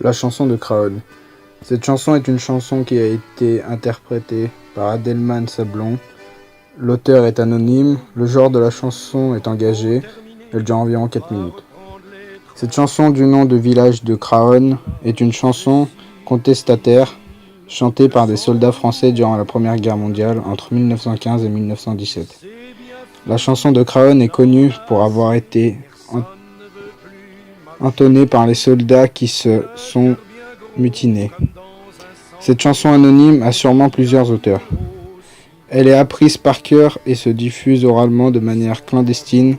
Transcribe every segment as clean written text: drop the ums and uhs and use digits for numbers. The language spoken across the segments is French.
La chanson de Craonne. Cette chanson est une chanson qui a été interprétée par Adelman Sablon. L'auteur est anonyme, le genre de la chanson est engagé, elle dure environ 4 minutes. Cette chanson du nom de village de Craonne est une chanson contestataire chantée par des soldats français durant la Première Guerre mondiale entre 1915 et 1917. La chanson de Craonne est connue pour avoir été entonnée par les soldats qui se sont mutinés. Cette chanson anonyme a sûrement plusieurs auteurs. Elle est apprise par cœur et se diffuse oralement de manière clandestine.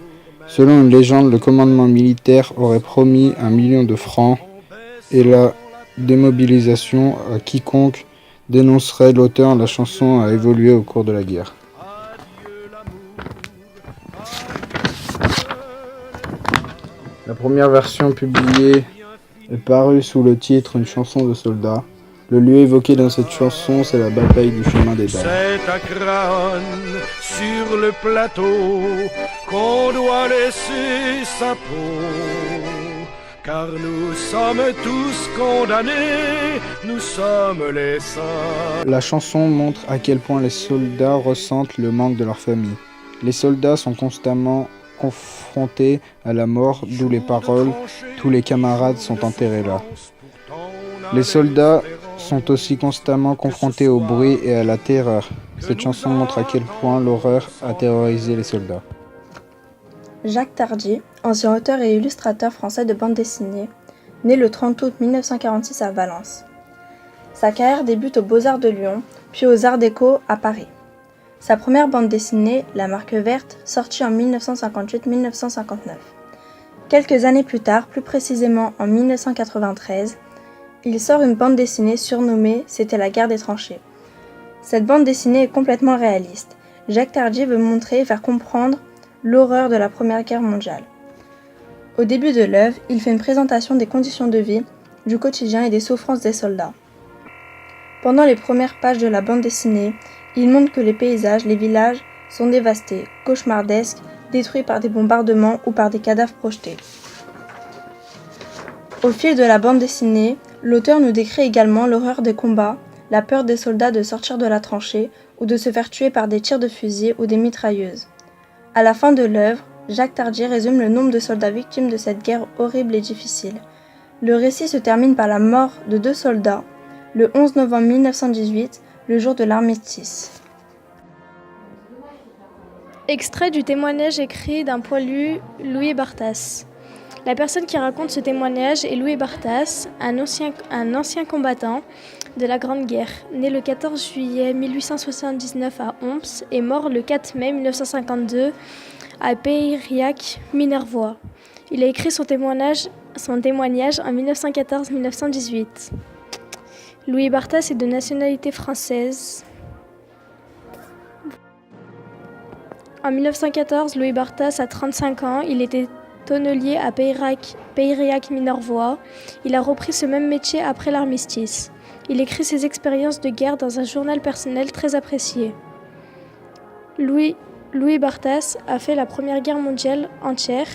Selon une légende, le commandement militaire aurait promis 1 million de francs et la démobilisation à quiconque dénoncerait l'auteur. La chanson a évolué au cours de la guerre. La première version publiée est parue sous le titre Une chanson de soldat. Le lieu évoqué dans cette chanson, c'est la bataille du chemin des Dames. C'est à Craonne, sur le plateau, qu'on doit laisser sa peau. Car nous sommes tous condamnés, nous sommes les saints. La chanson montre à quel point les soldats ressentent le manque de leur famille. Les soldats sont constamment confrontés à la mort, d'où les paroles « Tous les camarades sont enterrés là ». Les soldats sont aussi constamment confrontés au bruit et à la terreur. Cette chanson montre à quel point l'horreur a terrorisé les soldats. Jacques Tardy, ancien auteur et illustrateur français de bande dessinée, né le 30 août 1946 à Valence. Sa carrière débute aux Beaux-Arts de Lyon, puis aux Arts Déco à Paris. Sa première bande dessinée, La Marque Verte, sortie en 1958-1959. Quelques années plus tard, plus précisément en 1993, il sort une bande dessinée surnommée « C'était la guerre des tranchées ». Cette bande dessinée est complètement réaliste. Jacques Tardy veut montrer et faire comprendre l'horreur de la Première Guerre mondiale. Au début de l'œuvre, il fait une présentation des conditions de vie, du quotidien et des souffrances des soldats. Pendant les premières pages de la bande dessinée, il montre que les paysages, les villages sont dévastés, cauchemardesques, détruits par des bombardements ou par des cadavres projetés. Au fil de la bande dessinée, l'auteur nous décrit également l'horreur des combats, la peur des soldats de sortir de la tranchée ou de se faire tuer par des tirs de fusil ou des mitrailleuses. À la fin de l'œuvre, Jacques Tardy résume le nombre de soldats victimes de cette guerre horrible et difficile. Le récit se termine par la mort de 2 soldats, le 11 novembre 1918, le jour de l'armistice. Extrait du témoignage écrit d'un poilu, Louis Barthas. La personne qui raconte ce témoignage est Louis Barthas, un ancien combattant de la Grande Guerre, né le 14 juillet 1879 à Homs et mort le 4 mai 1952 à Peyriac-Minervois. Il a écrit son témoignage en 1914-1918. Louis Barthas est de nationalité française. En 1914, Louis Barthas a 35 ans. Il était tonnelier à Peyriac-Minervois. Il a repris ce même métier après l'armistice. Il écrit ses expériences de guerre dans un journal personnel très apprécié. Louis Barthas a fait la Première Guerre mondiale entière,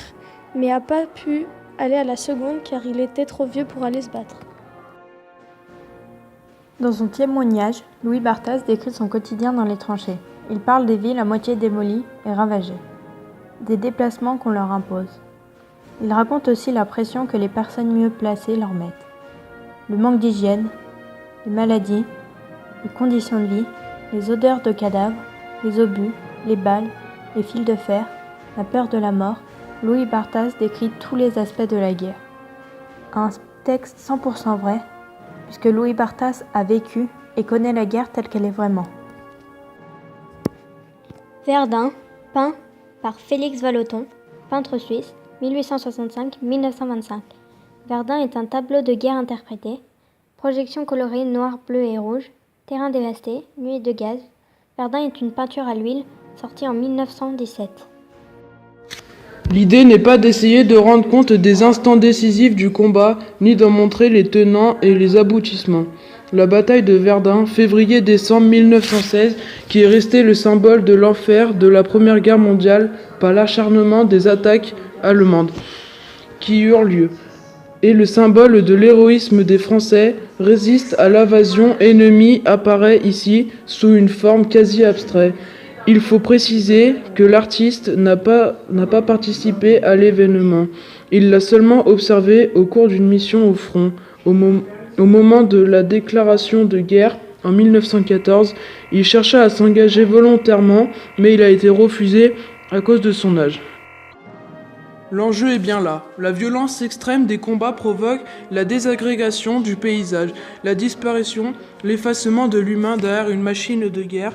mais n'a pas pu aller à la seconde car il était trop vieux pour aller se battre. Dans son témoignage, Louis Barthas décrit son quotidien dans les tranchées. Il parle des villes à moitié démolies et ravagées, des déplacements qu'on leur impose. Il raconte aussi la pression que les personnes mieux placées leur mettent, le manque d'hygiène, les maladies, les conditions de vie, les odeurs de cadavres, les obus, les balles, les fils de fer, la peur de la mort. Louis Barthas décrit tous les aspects de la guerre. Un texte 100% vrai, puisque Louis Barthas a vécu et connaît la guerre telle qu'elle est vraiment. Verdun, peint par Félix Vallotton, peintre suisse, 1865-1925. Verdun est un tableau de guerre interprété. Projection colorée noir, bleu et rouge. Terrain dévasté, nuée de gaz. Verdun est une peinture à l'huile, sortie en 1917. L'idée n'est pas d'essayer de rendre compte des instants décisifs du combat, ni d'en montrer les tenants et les aboutissements. La bataille de Verdun, février-décembre 1916, qui est restée le symbole de l'enfer de la Première Guerre mondiale par l'acharnement des attaques allemandes qui eurent lieu. et le symbole de l'héroïsme des Français, résiste à l'invasion ennemie apparaît ici sous une forme quasi abstraite. Il faut préciser que l'artiste n'a pas participé à l'événement. Il l'a seulement observé au cours d'une mission au front. Au moment de la déclaration de guerre, en 1914, il chercha à s'engager volontairement, mais il a été refusé à cause de son âge. L'enjeu est bien là. La violence extrême des combats provoque la désagrégation du paysage, la disparition, l'effacement de l'humain derrière une machine de guerre.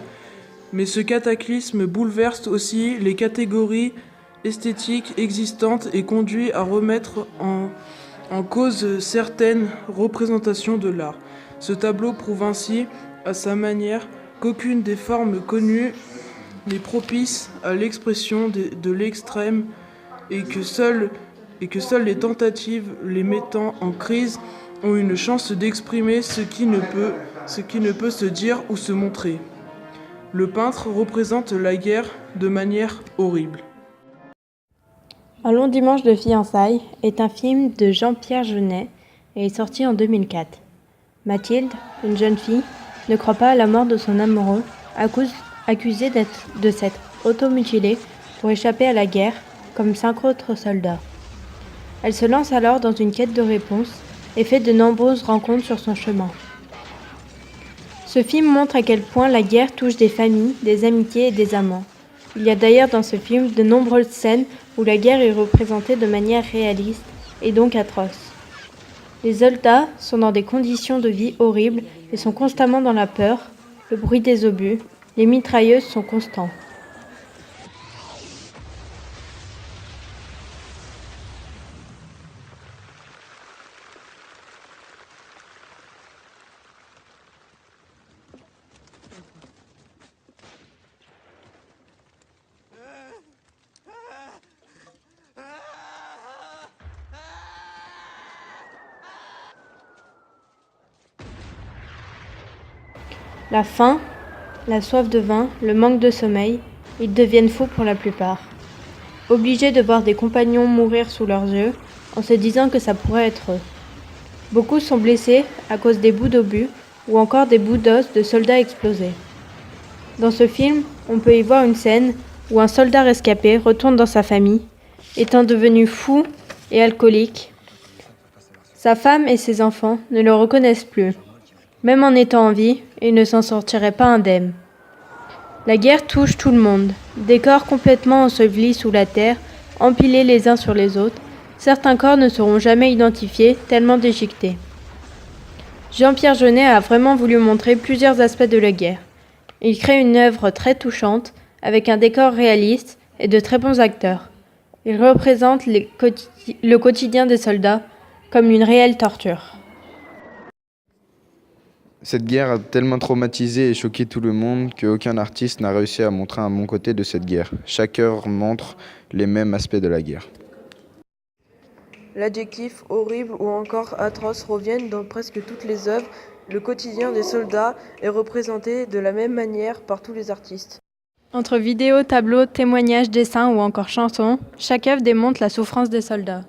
Mais ce cataclysme bouleverse aussi les catégories esthétiques existantes et conduit à remettre en cause certaines représentations de l'art. Ce tableau prouve ainsi, à sa manière, qu'aucune des formes connues n'est propice à l'expression de l'extrême et que seules les tentatives les mettant en crise ont une chance d'exprimer ce qui ne peut se dire ou se montrer. Le peintre représente la guerre de manière horrible. Un long dimanche de fiançailles est un film de Jean-Pierre Jeunet et est sorti en 2004. Mathilde, une jeune fille, ne croit pas à la mort de son amoureux, accusée de s'être automutilée pour échapper à la guerre, comme 5 autres soldats. Elle se lance alors dans une quête de réponse et fait de nombreuses rencontres sur son chemin. Ce film montre à quel point la guerre touche des familles, des amitiés et des amants. Il y a d'ailleurs dans ce film de nombreuses scènes où la guerre est représentée de manière réaliste et donc atroce. Les soldats sont dans des conditions de vie horribles et sont constamment dans la peur, le bruit des obus, les mitrailleuses sont constants. La faim, la soif de vin, le manque de sommeil, ils deviennent fous pour la plupart. Obligés de voir des compagnons mourir sous leurs yeux, en se disant que ça pourrait être eux. Beaucoup sont blessés à cause des bouts d'obus ou encore des bouts d'os de soldats explosés. Dans ce film, on peut y voir une scène où un soldat rescapé retourne dans sa famille, étant devenu fou et alcoolique. Sa femme et ses enfants ne le reconnaissent plus. Même en étant en vie, il ne s'en sortirait pas indemne. La guerre touche tout le monde. Des corps complètement ensevelis sous la terre, empilés les uns sur les autres. Certains corps ne seront jamais identifiés, tellement déchiquetés. Jean-Pierre Jeunet a vraiment voulu montrer plusieurs aspects de la guerre. Il crée une œuvre très touchante, avec un décor réaliste et de très bons acteurs. Il représente le quotidien des soldats comme une réelle torture. Cette guerre a tellement traumatisé et choqué tout le monde qu'aucun artiste n'a réussi à montrer un bon côté de cette guerre. Chaque œuvre montre les mêmes aspects de la guerre. L'adjectif horrible ou encore atroce reviennent dans presque toutes les œuvres. Le quotidien des soldats est représenté de la même manière par tous les artistes. Entre vidéos, tableaux, témoignages, dessins ou encore chansons, chaque œuvre démontre la souffrance des soldats.